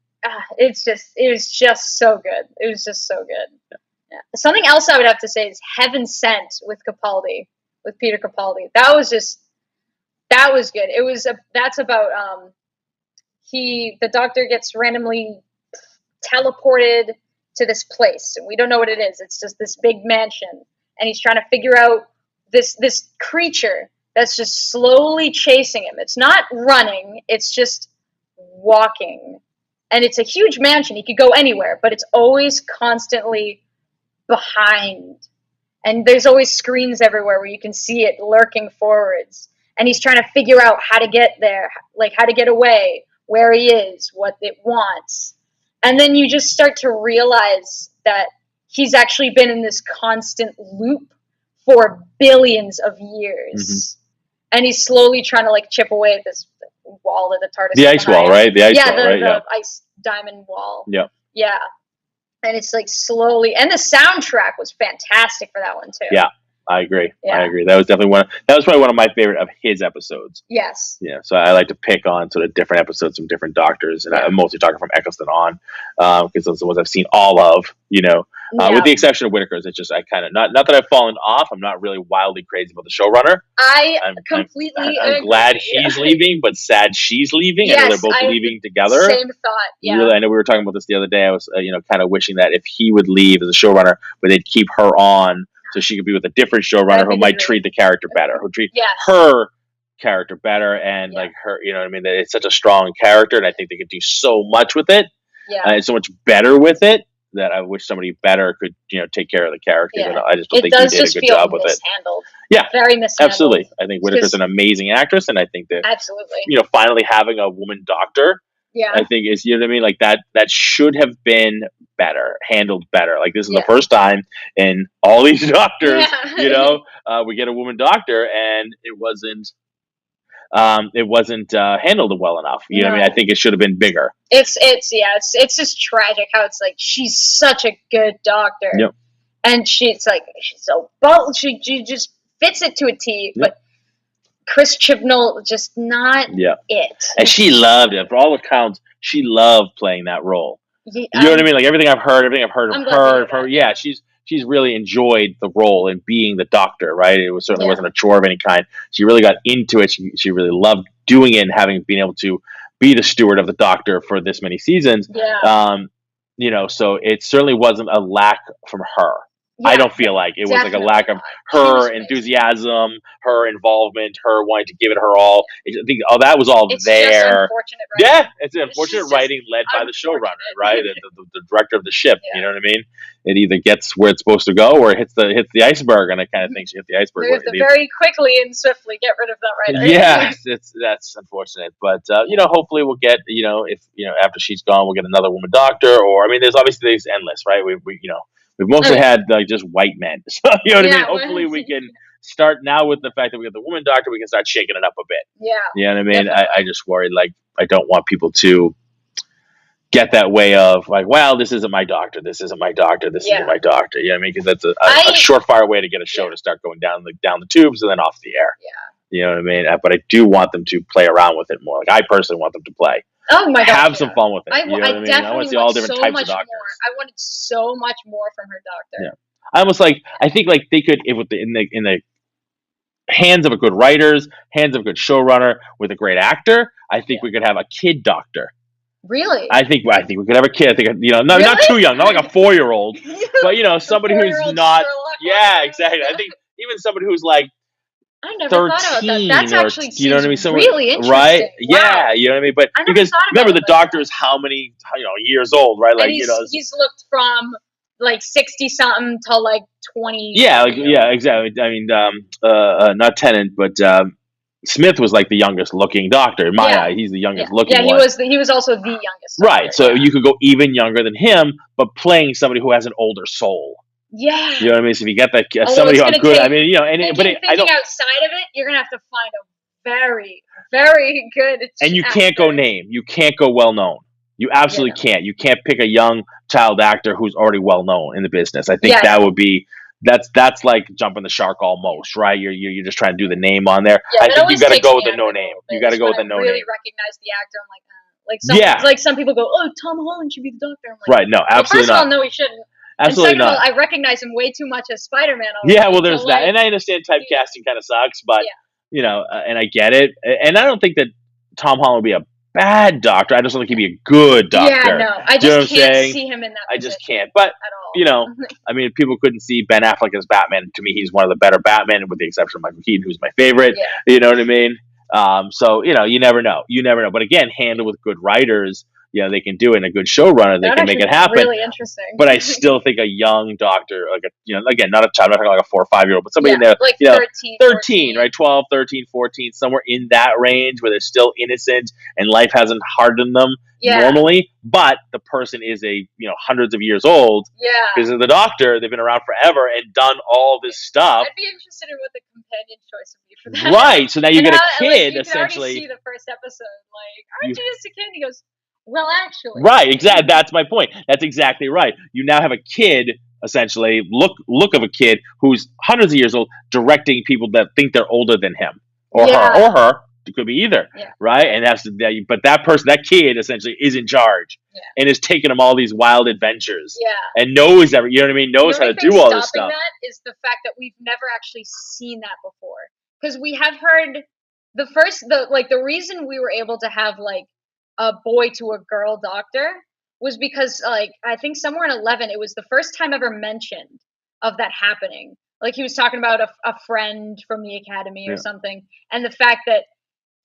was just so good. It was just so good. Yeah. Something else I would have to say is Heaven Sent with Peter Capaldi. That was good. That's about the doctor gets randomly teleported to this place, and we don't know what it is. It's just this big mansion, and he's trying to figure out this creature that's just slowly chasing him. It's not running, it's just walking. And it's a huge mansion. He could go anywhere, but it's always constantly behind. And there's always screens everywhere where you can see it lurking forwards. And he's trying to figure out how to get there, like how to get away, where he is, what it wants. And then you just start to realize that he's actually been in this constant loop for billions of years. Mm-hmm. And he's slowly trying to like chip away at this wall that the TARDIS. The ice wall, right? The ice wall, right? The ice diamond wall. Yeah. Yeah. And it's like slowly, and the soundtrack was fantastic for that one too. Yeah, I agree. Yeah. I agree. That was definitely that was probably one of my favorite of his episodes. Yes. Yeah. So I like to pick on sort of different episodes from different doctors, and I'm mostly talking from Eccleston on, because those are the ones I've seen all of. With the exception of Whittaker's. It's just I kind of not that I've fallen off. I'm not really wildly crazy about the showrunner. I'm completely. I'm glad he's leaving, but sad she's leaving. Yes, I know they're both leaving together. Same thought. Yeah. Really, I know we were talking about this the other day. I was, kind of wishing that if he would leave as a showrunner, but they'd keep her on so she could be with a different showrunner who might treat the character better, who treat her character better, and like her. You know what I mean? That it's such a strong character, and I think they could do so much with it. Yeah. And so much better with it. That I wish somebody better could, take care of the character. Yeah. I just don't think he did a good job with it. Yeah, very mishandled. Absolutely. I think Whittaker's an amazing actress, and I think that absolutely, finally having a woman doctor, I think is, you know what I mean, like that should have been better, handled better. Like this is the first time in all these doctors, we get a woman doctor, and it wasn't handled well enough. You know what I mean? I think it should have been bigger. It's just tragic how it's like she's such a good doctor. Yep. And she's so bold. She just fits it to a T. But Chris Chibnall just not it. And she loved it. For all accounts, she loved playing that role. You know what I mean? Like everything I've heard of her. Yeah, she's really enjoyed the role and being the doctor, right? It was certainly wasn't a chore of any kind. She really got into it. She really loved doing it and been able to be the steward of the doctor for this many seasons. Yeah. So it certainly wasn't a lack from her. Yeah, I don't feel like it was like a lack of her enthusiasm, her involvement, her wanting to give it her all. I think that was all it's there. Just unfortunate writing. Yeah, it's unfortunate writing led by the showrunner, right? The director of the ship. Yeah. You know what I mean? It either gets where it's supposed to go or it hits the iceberg, and I kind of think she hit the iceberg. We have to very quickly and swiftly get rid of that writer. Yeah, that's unfortunate. But hopefully we'll get if after she's gone, we'll get another woman doctor. Or there's obviously endless, right? We've mostly had just white men. So, you know what I mean? Hopefully we can start now with the fact that we have the woman doctor, we can start shaking it up a bit. Yeah. You know what I mean? I just worry, I don't want people to get that way of this isn't my doctor. This isn't my doctor. This isn't my doctor. You know what I mean? Because that's a surefire way to get a show to start going down the tubes and then off the air. Yeah. You know what I mean? But I do want them to play around with it more. Like I personally want them to play. Oh my God! Have some fun with it. I definitely I want to see all different types of doctors. I wanted so much more from her doctor. Yeah, I think they could in the hands of a good writers, hands of a good showrunner with a great actor. I think we could have a kid doctor. Really? I think we could have a kid. I think not too young, not like a 4-year-old, but somebody who's not. Yeah, exactly. I think even somebody who's like I never thought about that. That's actually you know what I mean? Somewhere, really interesting. Right? Wow. Yeah, you know what I mean? But because remember, the doctor is how many years old, right? Like and he's looked from like 60 something to like 20. Yeah, exactly. I mean, not Tennant, but Smith was like the youngest looking doctor in my eye. He's the youngest looking. Yeah, he was also the youngest. Doctor, right. So you could go even younger than him, but playing somebody who has an older soul. Yeah. You know what I mean? So if you get that somebody who good, I mean, thinking outside of it, you're gonna have to find a very, very good. And you can't go name. You can't go well known. You absolutely can't. You can't pick a young child actor who's already well known in the business. I think that would be that's like jumping the shark almost, right? You're just trying to do the name on there. Yeah, I think you got to go with the no name. You got to go with the no name. Really recognize the actor. I'm like, like some people go, oh, Tom Holland should be the Doctor. I'm like, right? No, absolutely not. First of all, no, he shouldn't. Absolutely and second not. of all, I recognize him way too much as Spider-Man. Yeah, well, there's that, and I understand typecasting kind of sucks, but and I get it, and I don't think that Tom Holland would be a bad Doctor. I just don't think he'd be a good Doctor. Yeah, no, I just can't see him in that. I just can't. But at all. I mean, if people couldn't see Ben Affleck as Batman, to me, he's one of the better Batmen, with the exception of Michael Keaton, who's my favorite. Yeah. You know what I mean? So you never know. You never know. But again, handled with good writers. They can do it, and a good showrunner, they can make it happen. Really interesting. But I still think a young doctor, like again, not a child, I'm not talking like a 4 or 5 year old, but somebody in there, like 13, right, 12, 13, 14, somewhere in that range where they're still innocent and life hasn't hardened them normally, but the person is hundreds of years old. Yeah. Because of the Doctor, they've been around forever and done all this stuff. I'd be interested in what the companion choice would be for that. Right. So now you get a kid, you essentially. You can already see the first episode. Like, aren't you just a kid? He goes, well, actually. Right, exactly. That's my point. That's exactly right. You now have a kid, essentially, look of a kid who's hundreds of years old, directing people that think they're older than him or her. It could be either, right? And but that person, that kid, essentially, is in charge and is taking them all these wild adventures. Yeah, and knows every, you know what I mean? Knows how to do all this stuff. That is the fact that we've never actually seen that before, because we have heard the reason we were able to have a boy to a girl Doctor was because I think somewhere in 11 it was the first time ever mentioned of that happening. Like he was talking about a friend from the academy or something, and the fact that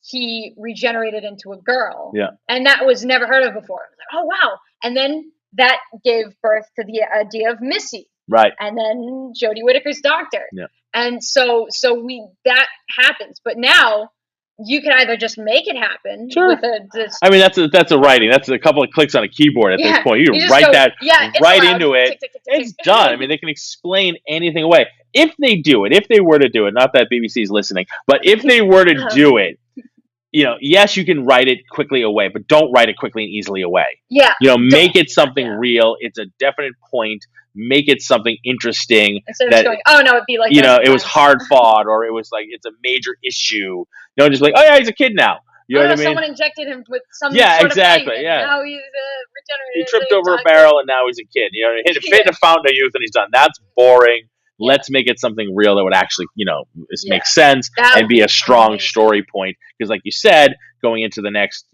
he regenerated into a girl. Yeah. And that was never heard of before. I was like, oh wow. And then that gave birth to the idea of Missy. Right. And then Jodie Whittaker's Doctor. Yeah. And so that happens. But now you can either just make it happen. Sure. I mean, that's a writing. That's a couple of clicks on a keyboard at this point. You can write that right into it. It's done. I mean, they can explain anything away. If they do it, if they were to do it, not that BBC is listening, but if they were to do it, yes, you can write it quickly away, but don't write it quickly and easily away. Yeah. Make it something real. It's a definite point. Make it something interesting. Instead of just going, oh no, it'd be like it was hard fought, or it was like it's a major issue. No, just like, oh yeah, he's a kid now. You know what I mean? Someone injected him with some sort of thing, and now he's regenerated. He tripped over a barrel and now he's a kid. Hit a fountain of youth and he's done. That's boring. Yeah. Let's make it something real that would actually, make sense and be a strong story point. Because like you said, going into the next,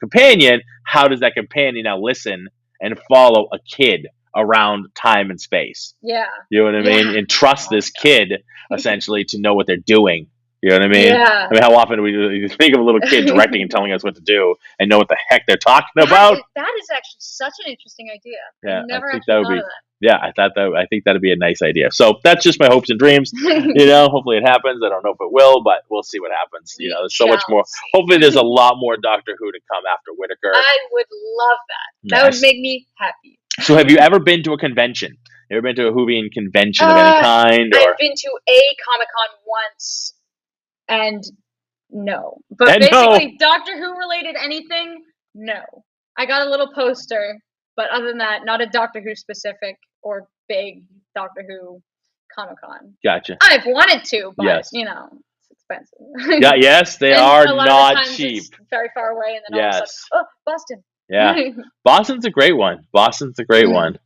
companion, how does that companion now listen and follow a kid around time and space? Yeah. You know what I mean? And trust this kid, essentially, to know what they're doing. You know what I mean? Yeah. I mean, how often do we think of a little kid directing and telling us what to do and know what the heck they're talking about? That is actually such an interesting idea. Yeah, I never actually thought of that. Yeah, I think that'd be a nice idea. So that's just my hopes and dreams. Hopefully it happens. I don't know if it will, but we'll see what happens. There's so much more. Hopefully there's a lot more Doctor Who to come after Whittaker. I would love that. That would make me happy. So have you ever been to a convention? You ever been to a Whovian convention of any kind? I've been to a Comic-Con once, and no. But basically, Doctor Who related anything, no. I got a little poster. But other than that, not a Doctor Who specific or big Doctor Who Comic-Con. Gotcha. I've wanted to, but it's expensive. Yeah, yes, they are not cheap. It's very far away, and then all of a sudden, Boston. Yeah, Boston's a great one. Boston's a great one.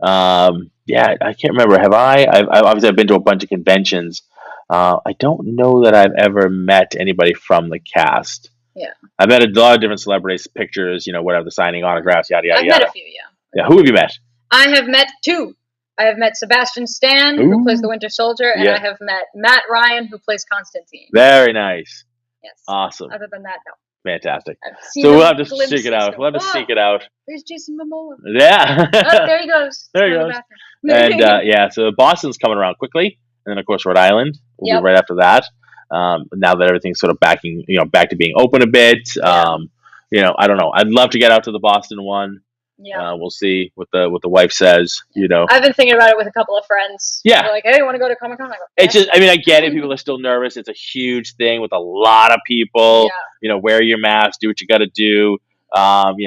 Yeah, I can't remember. I've been to a bunch of conventions. I don't know that I've ever met anybody from the cast. Yeah, I've met a lot of different celebrities, pictures, whatever, the signing autographs, yada yada yada. I've met a few, yeah. Yeah, who have you met? I have met two. I have met Sebastian Stan, who plays the Winter Soldier, and I have met Matt Ryan, who plays Constantine. Very nice. Yes. Awesome. Other than that, no. Fantastic. So we'll have to seek it out. There's Jason Momoa. Yeah. There he goes. There he goes. And so Boston's coming around quickly, and then of course Rhode Island will be right after that. Now that everything's sort of back to being open a bit. I don't know. I'd love to get out to the Boston one. Yeah. We'll see what the wife says. I've been thinking about it with a couple of friends. Yeah. They're like, hey, you want to go to Comic-Con? It's just, I get it. People are still nervous. It's a huge thing with a lot of people. Yeah. Wear your mask, do what you got to do.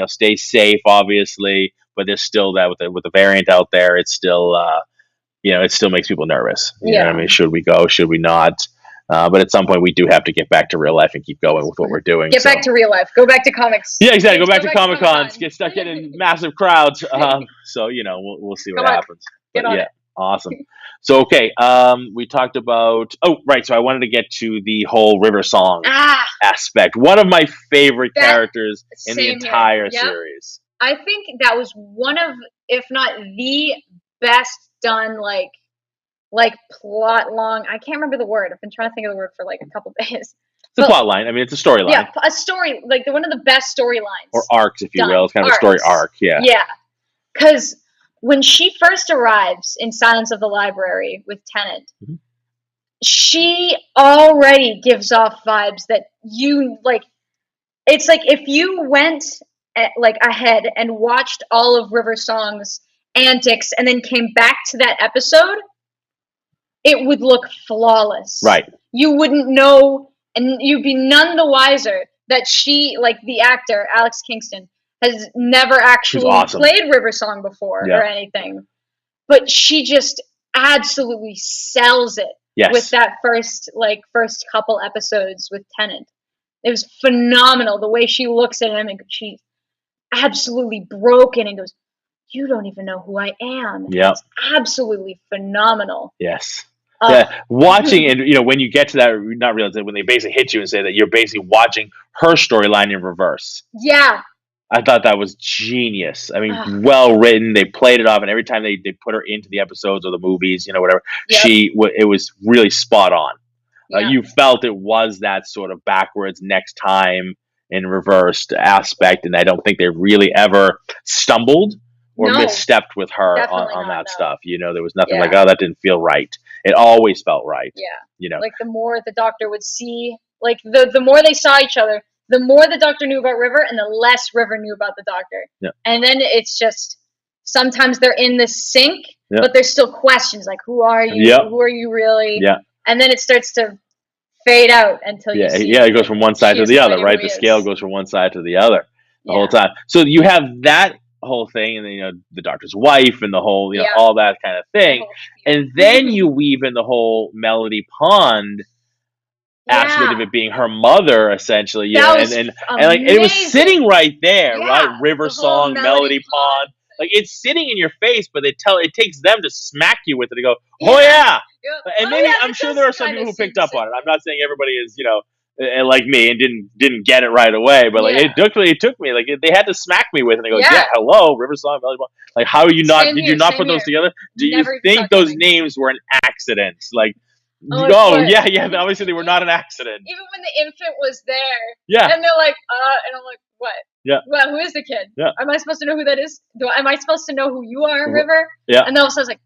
Stay safe, obviously. But there's still that with the variant out there. It's still, it still makes people nervous. You know what I mean? Should we go? Should we not? But at some point, we do have to get back to real life and keep going with what we're doing. Get back to real life. Go back to comics. Yeah, exactly. Go back to Comic-Cons. Get stuck in massive crowds. So, we'll see what happens. But, yeah, awesome. So, okay, we talked about... Oh, right. So I wanted to get to the whole River Song aspect. One of my favorite characters in the entire series. I think that was one of, if not the best done, like plot long. I can't remember the word. I've been trying to think of the word for like a couple days. It's a plot line. It's a storyline. Yeah, a story, like one of the best storylines. Or arcs, if you will. It's kind of a story arc, yeah. Yeah. Because when she first arrives in Silence of the Library with Tennant, she already gives off vibes that it's like if you went ahead and watched all of River Song's antics and then came back to that episode, it would look flawless. Right. You wouldn't know, and you'd be none the wiser that she, the actor, Alex Kingston, has never actually played River Song before or anything. But she just absolutely sells it with that first couple episodes with Tennant. It was phenomenal. The way she looks at him and she's absolutely broken and goes, "You don't even know who I am." Yeah. It's absolutely phenomenal. Yes. Watching and when you get to that, not realizing when they basically hit you and say that you're basically watching her storyline in reverse. Yeah. I thought that was genius. Well written. They played it off, and every time they put her into the episodes or the movies, whatever, it was really spot on. You felt it was that sort of backwards next time in reversed aspect, and I don't think they really ever stumbled or misstepped with her on that stuff. There was nothing like, oh, that didn't feel right. It always felt right. Yeah. Like the more the Doctor would see, the more they saw each other, the more the Doctor knew about River and the less River knew about the Doctor. Yeah. And then it's just, sometimes they're in the sync, but there's still questions like, who are you? Yep. Who are you really? Yeah. And then it starts to fade out until you see. Yeah, it goes from one side to the other, right? The scale goes from one side to the other the whole time. So you have that whole thing, and then the Doctor's wife and the whole all that kind of thing, and then you weave in the whole Melody Pond aspect of it being her mother, essentially. And it was sitting right there, right? River Song, Melody Pond. It's sitting in your face, but it takes them to smack you with it and go, "Oh yeah!" And maybe I'm sure there are some people who picked up on it. I'm not saying everybody is, like me and didn't get it right away, but it took me. They had to smack me with it. And I go, "Yeah, hello, River Song, Melody Pond." How are you not? Did you not put those together? Do you think those names were an accident? Yeah. Obviously, they were not an accident. Even when the infant was there, and they're like, and I'm like, what? Yeah. Well, who is the kid? Yeah. Am I supposed to know who that is? Am I supposed to know who you are, River? Yeah. And then also I was like,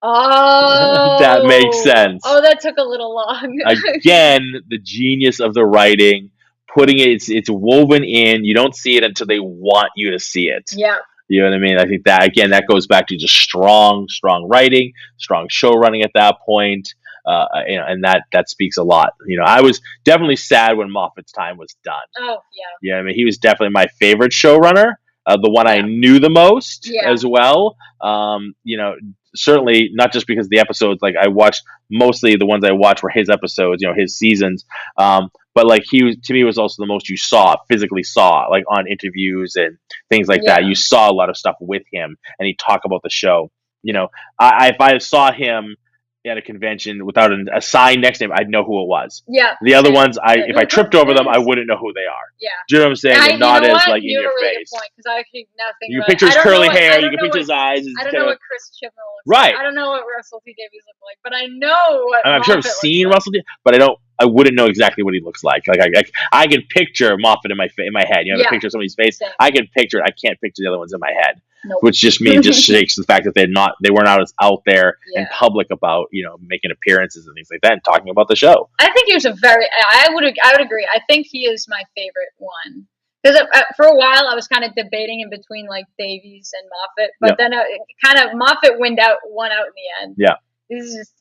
oh, that makes sense. Oh, that took a little long. Again, the genius of the writing, putting it's woven in. You don't see it until they want you to see it. Yeah. You know what I mean? I think that again, that goes back to just strong writing, strong show running at that point. And that speaks a lot. I was definitely sad when Moffat's time was done. Oh, yeah. Yeah, he was definitely my favorite showrunner, the one I knew the most as well. Certainly not just because the episodes, I watched mostly the ones I watched were his episodes, his seasons. But he to me was also the most you physically saw, on interviews and things like that. You saw a lot of stuff with him, and he'd talk about the show. If I saw him at a convention without a sign next to him, I'd know who it was. Yeah. The other ones, if I tripped over them, I wouldn't know who they are. Yeah. Do you know what I'm saying? And not as like you in your really face. Because I actually now think you can picture his curly hair. You can picture his eyes. I don't know what Chris Chibnall looks right. like. I don't know what Russell T Davies look like, but I know what. I'm sure I've seen Russell, but I wouldn't know exactly what he looks like. Like I can picture Moffat in my head. You know, I picture somebody's face. Same. I can picture it. I can't picture the other ones in my head. Nope. Which just shakes the fact that they weren't out there in public about making appearances and things like that and talking about the show. I think he was I would agree. I think he is my favorite one because for a while I was kind of debating in between like Davies and Moffat, but then Moffat won out in the end. Yeah, this is just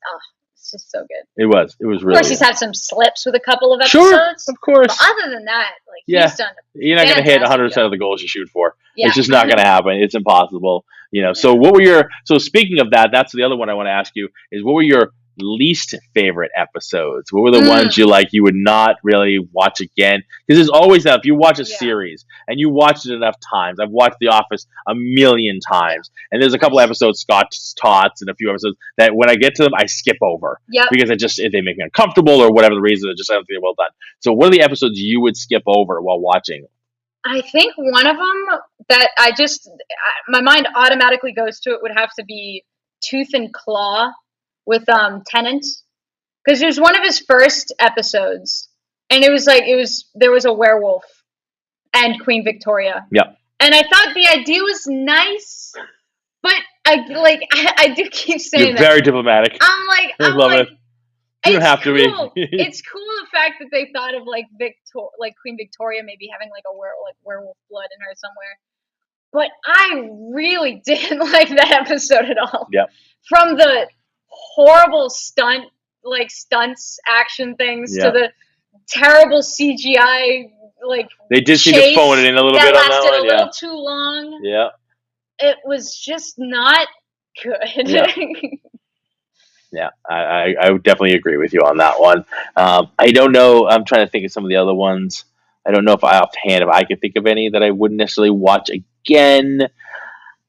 it's just so good. It was really. Of course, he's had some slips with a couple of episodes. Sure, of course. But other than that, like he's done. You're not going to hit 100% of the goals you shoot for. Yeah. It's just not going to happen. It's impossible. So what were so speaking of that, that's the other one I want to ask you is what were your least favorite episodes? What were the ones you would not really watch again? Because there's always that if you watch a series and you watch it enough times. I've watched The Office a million times, and there's a couple episodes, Scott's Tots, and a few episodes that when I get to them, I skip over because they make me uncomfortable or whatever the reason. I don't think they're well done. So what are the episodes you would skip over while watching? I think one of them that my mind automatically goes to it would have to be Tooth and Claw with Tennant, because it was one of his first episodes, and there was a werewolf and Queen Victoria. Yeah. And I thought the idea was nice, but I do keep saying You're very diplomatic. I love it. You don't have to be. It's cool the fact that they thought of Queen Victoria maybe having werewolf blood in her somewhere. But I really didn't like that episode at all. Yeah. From the horrible stunts action things to the terrible CGI they did seem to phone it in a little bit on that one. That lasted a little too long. Yeah. It was just not good. Yeah, I would definitely agree with you on that one. I don't know. I'm trying to think of some of the other ones. I don't know if I could think of any that I wouldn't necessarily watch again.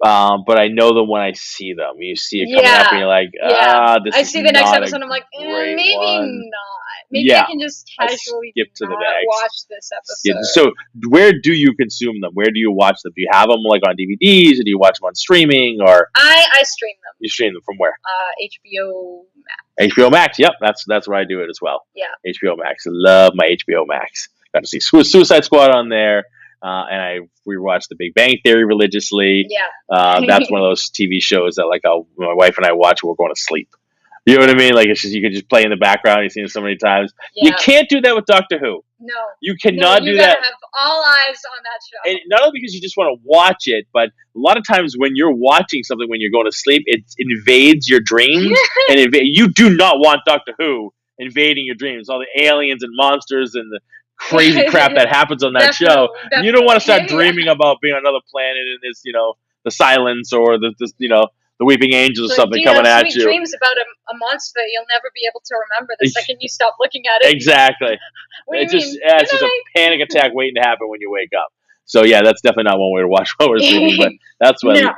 But I know them when I see them. You see it coming up and you're like, this I see the next episode and I'm like, maybe one. not. Maybe I can just casually skip to the next. Watch this episode. So where do you consume them? Where do you watch them? Do you have them on DVDs, or do you watch them on streaming? Or I stream them. You stream them from where? HBO Max. HBO Max. Yep, that's where I do it as well. Yeah. HBO Max. I love my HBO Max. Got to see Suicide Squad on there. And I rewatch The Big Bang Theory religiously. Yeah. That's one of those TV shows that my wife and I watch when we're going to sleep. You know what I mean? It's just you can just play in the background. You've seen it so many times. Yeah. You can't do that with Doctor Who. No. You cannot do that. You gotta have all eyes on that show. And not only because you just want to watch it, but a lot of times when you're watching something when you're going to sleep, it invades your dreams. And you do not want Doctor Who invading your dreams. All the aliens and monsters and the crazy crap that happens on that show. Definitely. You don't want to start dreaming about being on another planet and this, the silence or the Weeping Angels or something coming at you. Dreams about a monster that you'll never be able to remember the second you stop looking at it. Exactly. It's just a panic attack waiting to happen when you wake up. So yeah, that's definitely not one way to watch while we're sleeping, but that's what. No,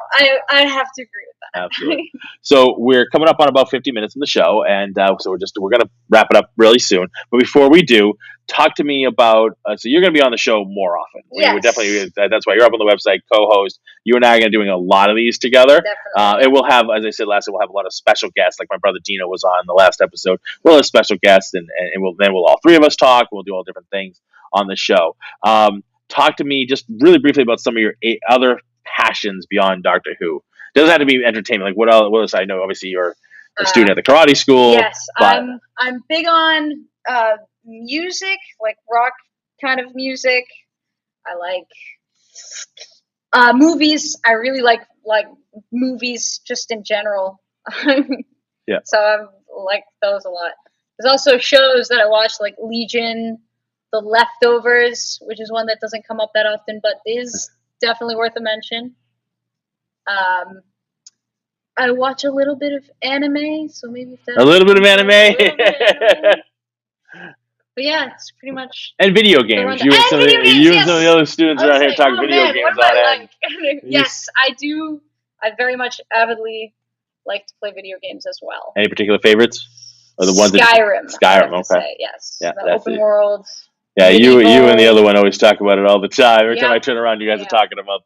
I have to agree with that. Absolutely. So we're coming up on about 50 minutes in the show, and so we're going to wrap it up really soon. But before we do, talk to me about. So you're going to be on the show more often. Yes. We're definitely. That's why you're up on the website, co-host. You and I are going to be doing a lot of these together. Definitely. And we'll have, as I said last, we'll have a lot of special guests. Like my brother Dino was on the last episode. We'll have special guests, and we'll all three of us talk. We'll do all different things on the show. Talk to me just really briefly about some of your other passions beyond Doctor Who. It doesn't have to be entertainment. Like what else? I know obviously you're a student at the karate school. Yes, I'm big on music, like rock kind of music. I like movies. I really like movies just in general. Yeah. So I like those a lot. There's also shows that I watch like Legion, The Leftovers, which is one that doesn't come up that often, but is definitely worth a mention. I watch a little bit of anime, so maybe that's a little bit of anime. But yeah, it's pretty much. And video games. You and some of the other students around here talk video games on it. Yes, I do. I very much avidly like to play video games as well. Any particular favorites? Or the ones Skyrim. Skyrim, okay. Say, yes. Yeah, the open world. Yeah, you and the other one always talk about it all the time. Every time I turn around, you guys are talking about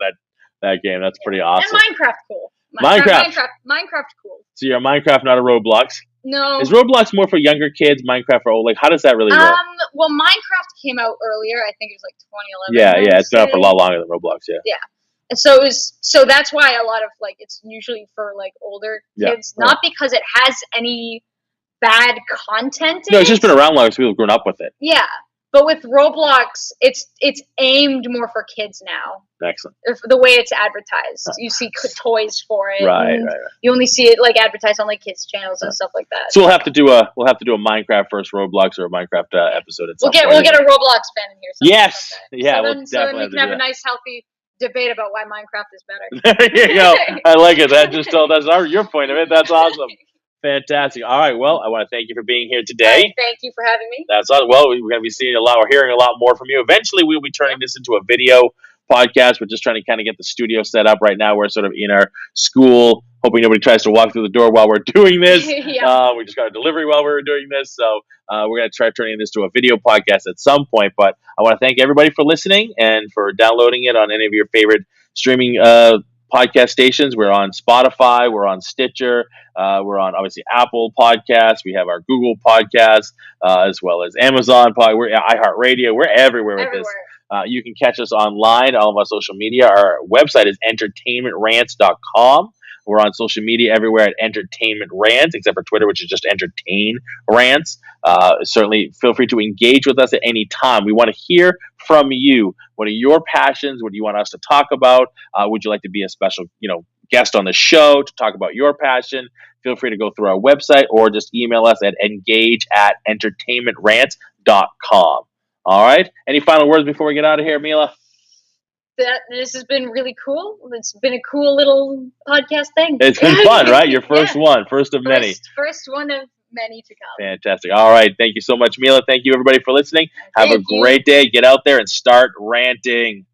that game. That's pretty awesome. And Minecraft, cool. Minecraft, cool. So you're a Minecraft, not a Roblox? No. Is Roblox more for younger kids? Minecraft for old? Like, how does that really work? Well, Minecraft came out earlier. I think it was like 2011. Yeah, it's been out for a lot longer than Roblox. Yeah. And so that's why a lot of like it's usually for like older kids, not because it has any bad content. No, it's just been around long, so people have grown up with it. Yeah. But with Roblox, it's aimed more for kids now. Excellent. The way it's advertised, you see toys for it. Right. You only see it like advertised on like kids channels and stuff like that. So we'll have to do a Minecraft versus Roblox or a Minecraft episode at some point. We'll get a Roblox fan in here. Yes. Like so then we can have a nice healthy debate about why Minecraft is better. There you go. I like it. That's your point of it. That's awesome. Fantastic. All right. Well, I want to thank you for being here today. Thank you for having me. That's all. Well, we're going to be seeing a lot. We're hearing a lot more from you. Eventually, we'll be turning this into a video podcast. We're just trying to kind of get the studio set up right now. We're sort of in our school, hoping nobody tries to walk through the door while we're doing this. We just got a delivery while we were doing this. So we're going to try turning this to a video podcast at some point. But I want to thank everybody for listening and for downloading it on any of your favorite streaming podcast stations. We're on Spotify, we're on Stitcher, we're on obviously Apple Podcasts, we have our Google Podcasts, as well as Amazon we're iHeartRadio, we're everywhere with this. You can catch us online, all of our social media. Our website is entertainmentrants.com. We're on social media everywhere at Entertainment Rants, except for Twitter, which is just Entertain Rants. Certainly feel free to engage with us at any time. We want to hear from you. What are your passions? What do you want us to talk about? Would you like to be a special, guest on the show to talk about your passion? Feel free to go through our website or just email us at engage@entertainmentrants.com. All right. Any final words before we get out of here, Mila? This has been really cool. It's been a cool little podcast thing. It's been fun, right? Your first one, first of many. First one of many to come. Fantastic. All right. Thank you so much, Mila. Thank you, everybody, for listening. Have a great day. Get out there and start ranting.